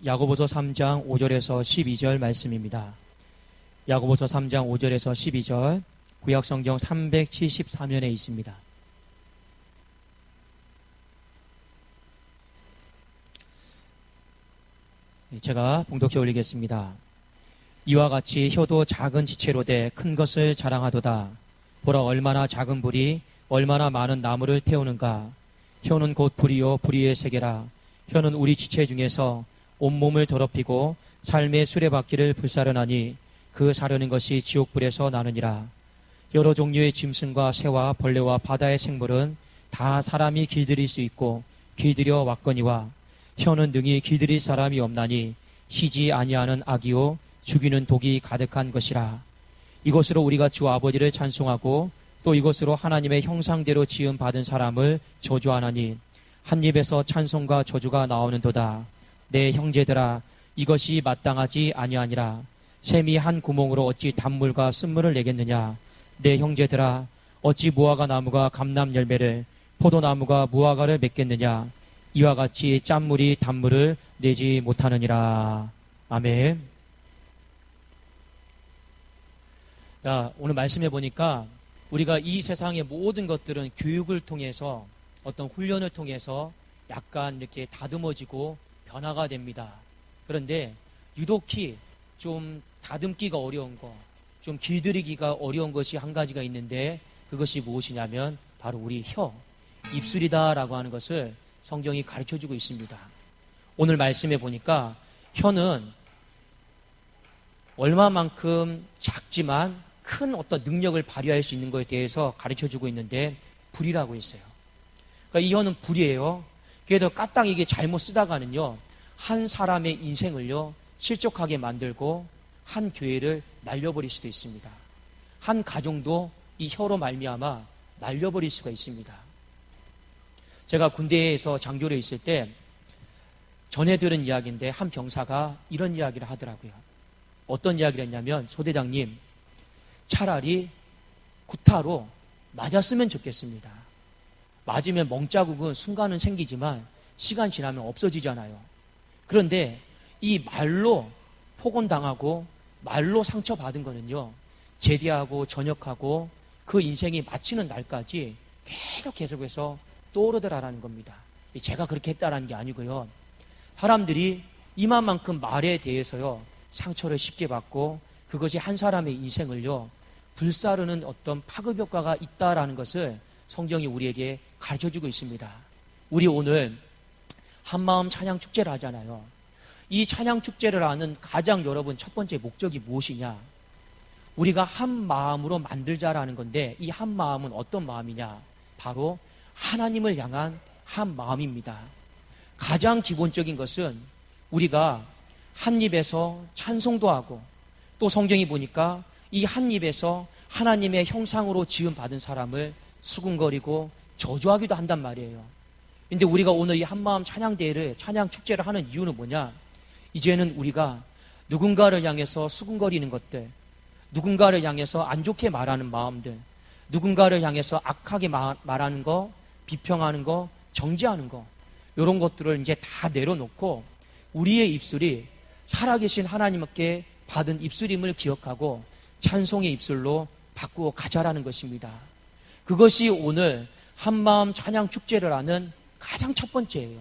야고보서 3장 5절에서 12절 말씀입니다. 야고보서 3장 5절에서 12절 구약성경 374면에 있습니다. 제가 봉독해 올리겠습니다. 이와 같이 혀도 작은 지체로 돼 큰 것을 자랑하도다. 보라, 얼마나 작은 불이 얼마나 많은 나무를 태우는가. 혀는 곧 불이요 불의의 세계라. 혀는 우리 지체 중에서 온몸을 더럽히고 삶의 수레바퀴를 불사르나니 그 사르는 것이 지옥불에서 나느니라. 여러 종류의 짐승과 새와 벌레와 바다의 생물은 다 사람이 길들일 수 있고 길들여 왔거니와 혀는 능히 길들일 사람이 없나니 쉬지 아니하는 악이요 죽이는 독이 가득한 것이라. 이것으로 우리가 주 아버지를 찬송하고 또 이것으로 하나님의 형상대로 지음 받은 사람을 저주하나니 한 입에서 찬송과 저주가 나오는도다. 내 형제들아, 이것이 마땅하지 아니하니라. 샘이 한 구멍으로 어찌 단물과 쓴물을 내겠느냐. 내 형제들아, 어찌 무화과 나무가 감람 열매를, 포도나무가 무화과를 맺겠느냐. 이와 같이 짠물이 단물을 내지 못하느니라. 아멘. 자, 오늘 말씀해 보니까 우리가 이 세상의 모든 것들은 교육을 통해서 어떤 훈련을 통해서 약간 이렇게 다듬어지고 변화가 됩니다. 그런데 유독히 좀 다듬기가 어려운 거, 좀 길들이기가 어려운 것이 한 가지가 있는데 그것이 무엇이냐면 바로 우리 혀, 입술이다라고 하는 것을 성경이 가르쳐주고 있습니다. 오늘 말씀해 보니까 혀는 얼마만큼 작지만 큰 어떤 능력을 발휘할 수 있는 것에 대해서 가르쳐주고 있는데 불이라고 했어요. 그러니까 이 혀는 불이에요. 그래도 까딱 잘못 쓰다가는요, 한 사람의 인생을요 실족하게 만들고 한 교회를 날려버릴 수도 있습니다. 한 가정도 이 혀로 말미암아 날려버릴 수가 있습니다. 제가 군대에서 장교로 있을 때 전해 들은 이야기인데 한 병사가 이런 이야기를 하더라고요. 어떤 이야기를 했냐면, 소대장님, 차라리 구타로 맞았으면 좋겠습니다. 맞으면 멍자국은 순간은 생기지만 시간 지나면 없어지잖아요. 그런데 이 말로 폭언당하고 말로 상처받은 거는요, 제대하고 전역하고 그 인생이 마치는 날까지 계속해서 떠오르더라라는 겁니다. 제가 그렇게 했다라는 게 아니고요. 사람들이 이만큼 말에 대해서요 상처를 쉽게 받고 그것이 한 사람의 인생을요 불사르는 어떤 파급 효과가 있다라는 것을 성경이 우리에게 가르쳐주고 있습니다. 우리 오늘 한마음 찬양 축제를 하잖아요. 이 찬양 축제를 하는 가장 여러분 첫 번째 목적이 무엇이냐? 우리가 한 마음으로 만들자라는 건데, 이 한 마음은 어떤 마음이냐? 바로 하나님을 향한 한 마음입니다. 가장 기본적인 것은 우리가 한 입에서 찬송도 하고, 또 성경이 보니까 이 한 입에서 하나님의 형상으로 지음 받은 사람을 수군거리고 저주하기도 한단 말이에요. 근데 우리가 오늘 이 한마음 찬양대회를, 찬양 축제를 하는 이유는 뭐냐? 이제는 우리가 누군가를 향해서 수군거리는 것들, 누군가를 향해서 안 좋게 말하는 마음들, 누군가를 향해서 악하게 말하는 거, 비평하는 거, 정죄하는 거, 이런 것들을 이제 다 내려놓고 우리의 입술이 살아계신 하나님께 받은 입술임을 기억하고 찬송의 입술로 바꾸어 가자라는 것입니다. 그것이 오늘 한마음 찬양 축제를 하는 가장 첫 번째예요.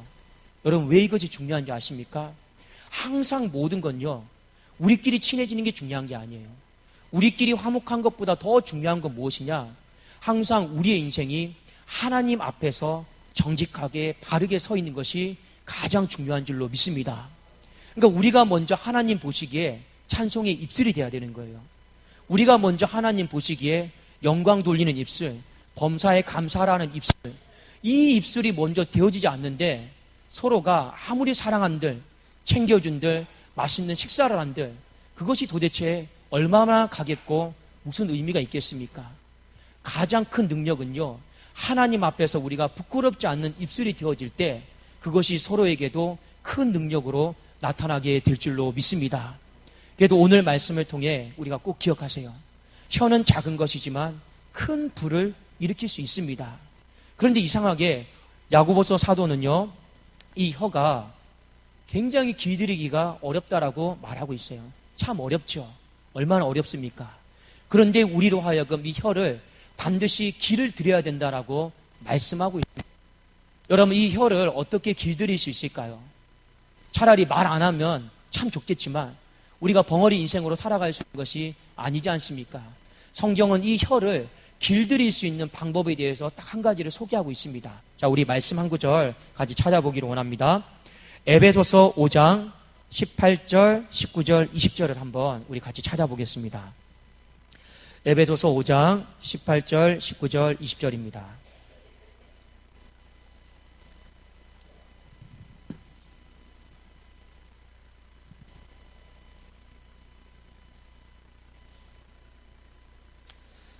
여러분, 왜 이것이 중요한지 아십니까? 항상 모든 건요, 우리끼리 친해지는 게 중요한 게 아니에요. 우리끼리 화목한 것보다 더 중요한 건 무엇이냐? 항상 우리의 인생이 하나님 앞에서 정직하게 바르게 서 있는 것이 가장 중요한 줄로 믿습니다. 그러니까 우리가 먼저 하나님 보시기에 찬송의 입술이 돼야 되는 거예요. 우리가 먼저 하나님 보시기에 영광 돌리는 입술, 범사에 감사하는 입술, 이 입술이 먼저 되어지지 않는데 서로가 아무리 사랑한들, 챙겨준들, 맛있는 식사를 한들 그것이 도대체 얼마나 가겠고 무슨 의미가 있겠습니까? 가장 큰 능력은요, 하나님 앞에서 우리가 부끄럽지 않는 입술이 되어질 때 그것이 서로에게도 큰 능력으로 나타나게 될 줄로 믿습니다. 그래도 오늘 말씀을 통해 우리가 꼭 기억하세요. 혀는 작은 것이지만 큰 불을 일으킬 수 있습니다. 그런데 이상하게 야고보서 사도는요, 이 혀가 굉장히 길들이기가 어렵다라고 말하고 있어요. 참 어렵죠. 얼마나 어렵습니까? 그런데 우리로 하여금 이 혀를 반드시 길을 들여야 된다라고 말씀하고 있습니다. 여러분, 이 혀를 어떻게 길들일 수 있을까요? 차라리 말 안 하면 참 좋겠지만 우리가 벙어리 인생으로 살아갈 수 있는 것이 아니지 않습니까? 성경은 이 혀를 길들일 수 있는 방법에 대해서 딱 한 가지를 소개하고 있습니다. 자, 우리 말씀 한 구절 같이 찾아보기를 원합니다. 에베소서 5장 18절, 19절, 20절을 한번 우리 같이 찾아보겠습니다. 에베소서 5장 18절, 19절, 20절입니다.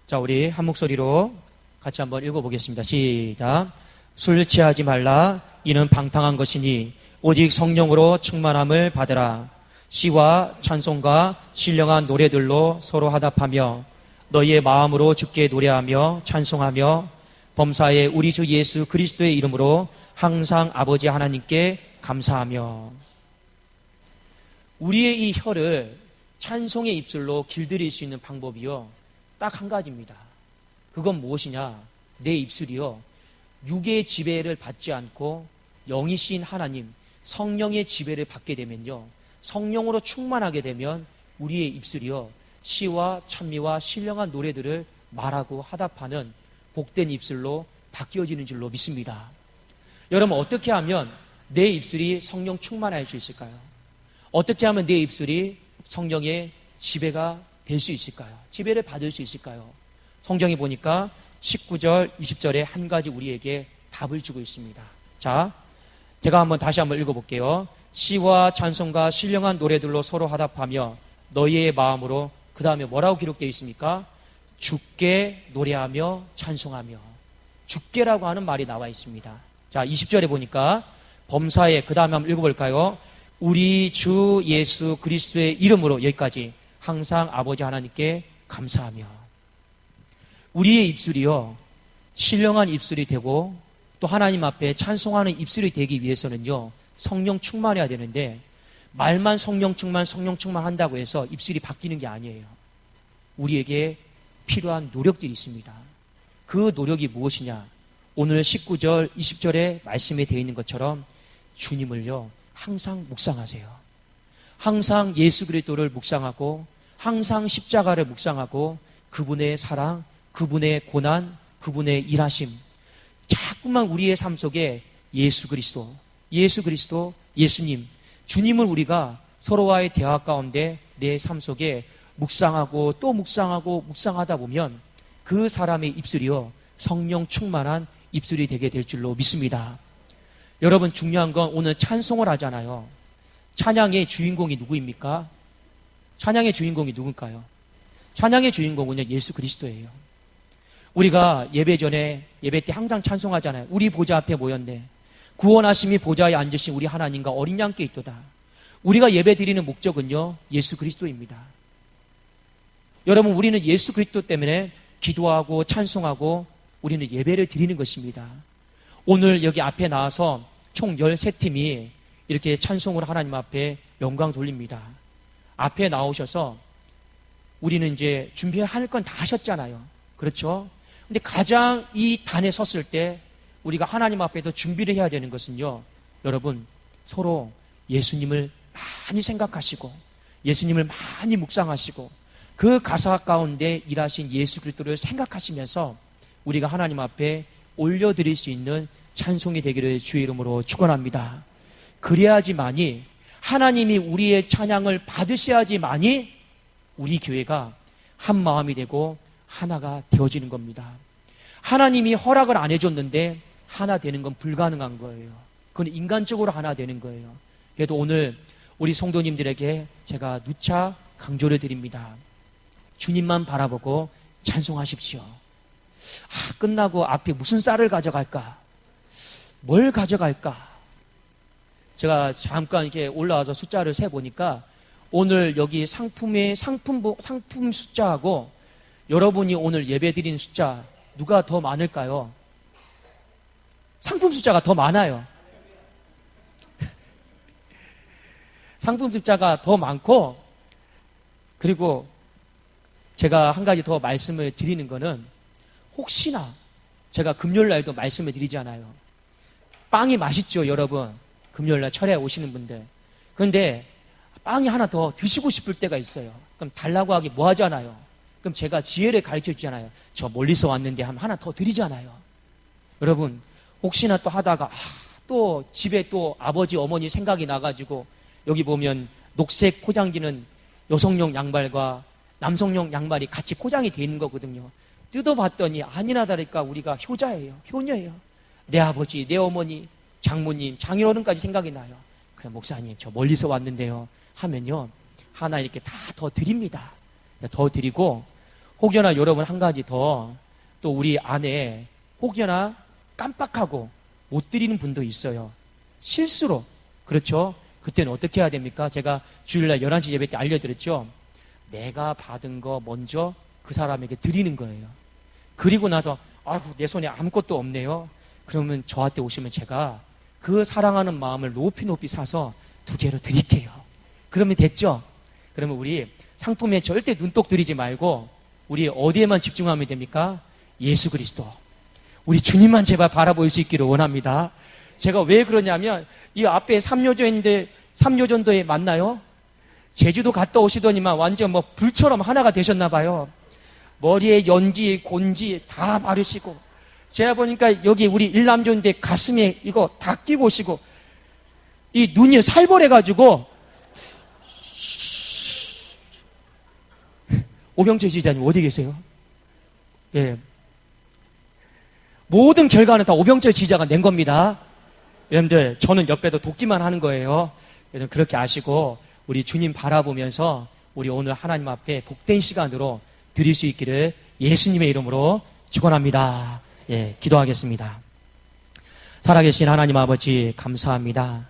자, 우리 한 목소리로 같이 한번 읽어보겠습니다. 시작. 술 취하지 말라. 이는 방탕한 것이니 오직 성령으로 충만함을 받으라. 시와 찬송과 신령한 노래들로 서로 화답하며 너희의 마음으로 주께 노래하며 찬송하며 범사에 우리 주 예수 그리스도의 이름으로 항상 아버지 하나님께 감사하며. 우리의 이 혀를 찬송의 입술로 길들일 수 있는 방법이요, 딱 한 가지입니다. 그건 무엇이냐? 내 입술이요, 육의 지배를 받지 않고 영이신 하나님 성령의 지배를 받게 되면요, 성령으로 충만하게 되면 우리의 입술이요, 시와 찬미와 신령한 노래들을 말하고 화답하는 복된 입술로 바뀌어지는 줄로 믿습니다. 여러분, 어떻게 하면 내 입술이 성령 충만할 수 있을까요? 어떻게 하면 내 입술이 성령의 지배가 될 수 있을까요? 지배를 받을 수 있을까요? 성경에 보니까 19절, 20절에 한 가지 우리에게 답을 주고 있습니다. 자, 제가 다시 한번 읽어볼게요. 시와 찬송과 신령한 노래들로 서로 화답하며 너희의 마음으로, 그 다음에 뭐라고 기록되어 있습니까? 주께 노래하며 찬송하며. 주께라고 하는 말이 나와 있습니다. 자, 20절에 보니까 범사에, 그 다음에 한번 읽어볼까요? 우리 주 예수 그리스도의 이름으로, 여기까지 항상 아버지 하나님께 감사하며. 우리의 입술이요, 신령한 입술이 되고 또 하나님 앞에 찬송하는 입술이 되기 위해서는요, 성령 충만해야 되는데, 말만 성령 충만 한다고 해서 입술이 바뀌는 게 아니에요. 우리에게 필요한 노력들이 있습니다. 그 노력이 무엇이냐? 오늘 19절, 20절에 말씀에 되어 있는 것처럼 주님을요, 항상 묵상하세요. 항상 예수 그리스도를 묵상하고, 항상 십자가를 묵상하고, 그분의 사랑, 그분의 고난, 그분의 일하심, 자꾸만 우리의 삶 속에 예수 그리스도, 예수님, 주님을 우리가 서로와의 대화 가운데 내 삶 속에 묵상하고 또 묵상하다 보면 그 사람의 입술이요, 성령 충만한 입술이 되게 될 줄로 믿습니다. 여러분, 중요한 건 오늘 찬송을 하잖아요. 찬양의 주인공이 누구입니까? 찬양의 주인공이 누굴까요? 찬양의 주인공은요, 예수 그리스도예요. 우리가 예배 전에, 예배 때 항상 찬송하잖아요. 우리 보좌 앞에 모였네. 구원하심이 보좌에 앉으신 우리 하나님과 어린 양께 있도다. 우리가 예배 드리는 목적은요, 예수 그리스도입니다. 여러분, 우리는 예수 그리스도 때문에 기도하고 찬송하고 우리는 예배를 드리는 것입니다. 오늘 여기 앞에 나와서 총 13팀이 이렇게 찬송을 하나님 앞에 영광 돌립니다. 앞에 나오셔서 우리는 이제 준비할 건 다 하셨잖아요. 그렇죠? 근데 가장 이 단에 섰을 때 우리가 하나님 앞에서 준비를 해야 되는 것은요, 여러분, 서로 예수님을 많이 생각하시고 예수님을 많이 묵상하시고 그 가사 가운데 일하신 예수 그리스도를 생각하시면서 우리가 하나님 앞에 올려드릴 수 있는 찬송이 되기를 주의 이름으로 축원합니다. 그래야지만이, 하나님이 우리의 찬양을 받으셔야지만이 우리 교회가 한 마음이 되고 하나가 되어지는 겁니다. 하나님이 허락을 안 해줬는데 하나 되는 건 불가능한 거예요. 그건 인간적으로 하나 되는 거예요. 그래도 오늘 우리 성도님들에게 제가 누차 강조를 드립니다. 주님만 바라보고 찬송하십시오. 끝나고 앞에 무슨 쌀을 가져갈까? 뭘 가져갈까? 제가 잠깐 이렇게 올라와서 숫자를 세보니까 오늘 여기 상품 숫자하고 여러분이 오늘 예배드린 숫자, 누가 더 많을까요? 상품 숫자가 더 많아요. 상품 숫자가 더 많고, 그리고 제가 한 가지 더 말씀을 드리는 거는, 혹시나 제가 금요일 날도 말씀을 드리잖아요. 빵이 맛있죠, 여러분. 금요일 날 철에 오시는 분들. 그런데 빵이 하나 더 드시고 싶을 때가 있어요. 그럼 달라고 하기 뭐 하잖아요. 그럼 제가 지혜를 가르쳐 주잖아요. 저 멀리서 왔는데 하면 하나 더 드리잖아요. 여러분, 혹시나 또 하다가 또 집에 또 아버지 어머니 생각이 나가지고, 여기 보면 녹색 포장지는 여성용 양말과 남성용 양말이 같이 포장이 되어 있는 거거든요. 뜯어봤더니 아니나 다를까 우리가 효자예요. 효녀예요. 내 아버지, 내 어머니, 장모님, 장인어른까지 생각이 나요. 그래, 목사님 저 멀리서 왔는데요 하면요, 하나 이렇게 다 더 드립니다. 더 드리고, 혹여나 여러분 한 가지 더, 또 우리 안에 혹여나 깜빡하고 못 드리는 분도 있어요. 실수로. 그렇죠? 그때는 어떻게 해야 됩니까? 제가 주일날 11시 예배 때 알려드렸죠. 내가 받은 거 먼저 그 사람에게 드리는 거예요. 그리고 나서 아이고 내 손에 아무것도 없네요. 그러면 저한테 오시면 제가 그 사랑하는 마음을 높이 사서 2개로 드릴게요. 그러면 됐죠? 그러면 우리 상품에 절대 눈독 들이지 말고 우리 어디에만 집중하면 됩니까? 예수 그리스도. 우리 주님만 제발 바라볼 수 있기를 원합니다. 제가 왜 그러냐면 이 앞에 삼요전도에 만나요? 제주도 갔다 오시더니만 완전 뭐 불처럼 하나가 되셨나 봐요. 머리에 연지, 곤지 다 바르시고, 제가 보니까 여기 우리 일남조인데 가슴에 이거 다 끼고 오시고, 이 눈이 살벌해가지고, 오병철 지휘자님 어디 계세요? 예. 모든 결과는 다 오병철 지휘자가 낸 겁니다. 여러분들, 저는 옆에도 돕기만 하는 거예요. 여러분 그렇게 아시고, 우리 주님 바라보면서 우리 오늘 하나님 앞에 복된 시간으로 드릴 수 있기를 예수님의 이름으로 축원합니다. 예, 기도하겠습니다. 살아계신 하나님 아버지 감사합니다.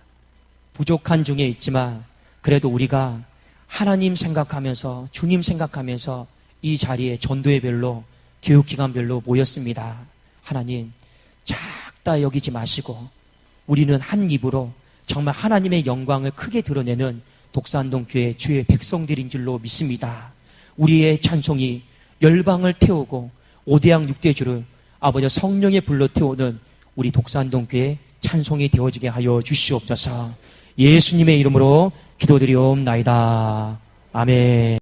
부족한 중에 있지만 그래도 우리가 하나님 생각하면서, 주님 생각하면서 이 자리에 전도회별로, 교육기관별로 모였습니다. 하나님, 작다 여기지 마시고 우리는 한 입으로 정말 하나님의 영광을 크게 드러내는 독산동교회 주의 백성들인 줄로 믿습니다. 우리의 찬송이 열방을 태우고 5대양 6대주를 아버지 성령의 불로 태우는 우리 독산동교회 찬송이 되어지게 하여 주시옵소서. 예수님의 이름으로 기도드리옵나이다. 아멘.